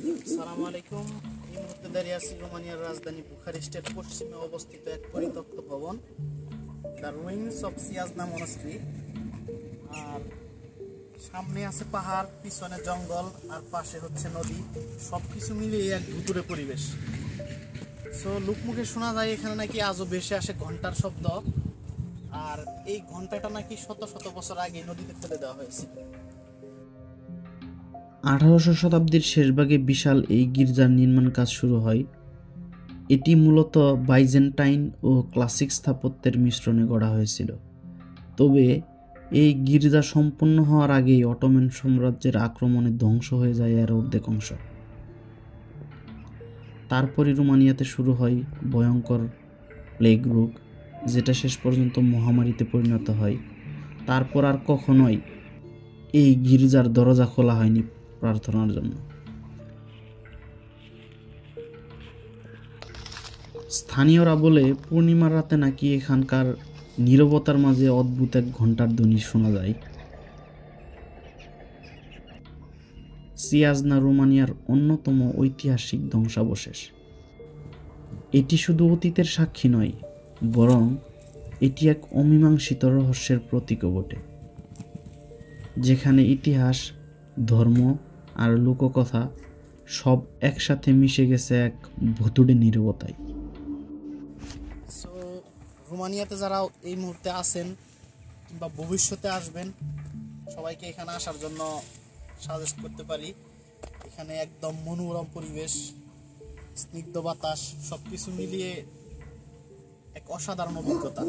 আসসালামু আলাইকুম। এই মুহূর্তে দাঁড়িয়ে আছি রোমানিয়ার রাজধানী বুখারেস্টের পশ্চিমে অবস্থিত এক পরিত্যক্ত ভবন, দ্য রুইন্স অফ সিয়াজনা মনাস্ট্রি। আর সামনে আছে পাহাড়, পিছনে জঙ্গল, আর পাশে হচ্ছে নদী। সব কিছু মিলিয়ে এক ভুতুড়ে পরিবেশ। সো লোকমুখে শোনা যায় এখানে নাকি আজও ভেসে আসে ঘন্টার শব্দ, আর এই ঘন্টাটা নাকি শত শত বছর আগে নদীতে ফেলে দেওয়া হয়েছে। 18শো শতাব্দীর শেষভাগে বিশাল এই গির্জার নির্মাণ কাজ শুরু হয়। এটি মূলত বাইজেন্টাইন ও ক্লাসিক স্থাপত্যের মিশ্রণে গড়া হয়েছিল। তবে এই গির্জা সম্পূর্ণ হওয়ার আগেই অটোমান সাম্রাজ্যের আক্রমণে ধ্বংস হয়ে যায় এর অর্ধেক অংশ। তারপরই রোমানিয়াতে শুরু হয় ভয়ঙ্কর প্লেগ রোগ, যেটা শেষ পর্যন্ত মহামারীতে পরিণত হয়। তারপর আর কখনোই এই গির্জার দরজা খোলা হয়নি প্রার্থনার জন্য। স্থানীয়রা বলে পূর্ণিমার রাতে নাকি এখানকার নীরবতার মাঝে অদ্ভুত এক ঘণ্টার ধ্বনি শোনা যায়। সিয়াজনা রোমানিয়ার অন্যতম ঐতিহাসিক ধ্বংসাবশেষ। এটি শুধু অতীতের সাক্ষী নয়, বরং এটি এক অমীমাংসিত রহস্যের প্রতীকও বটে, যেখানে ইতিহাস, ধর্ম আর লোককথা সব একসাথে মিশে গেছে এক ভুতুড়ে নীরবতায়। সো রোমানিয়াতে যারা এই মুহূর্তে আছেন কিংবা ভবিষ্যতে আসবেন, সবাইকে এখানে আসার জন্য সাজেস্ট করতে পারি। এখানে একদম মনোরম পরিবেশ, স্নিগ্ধ বাতাস, সব কিছু মিলিয়ে এক অসাধারণ অভিজ্ঞতা।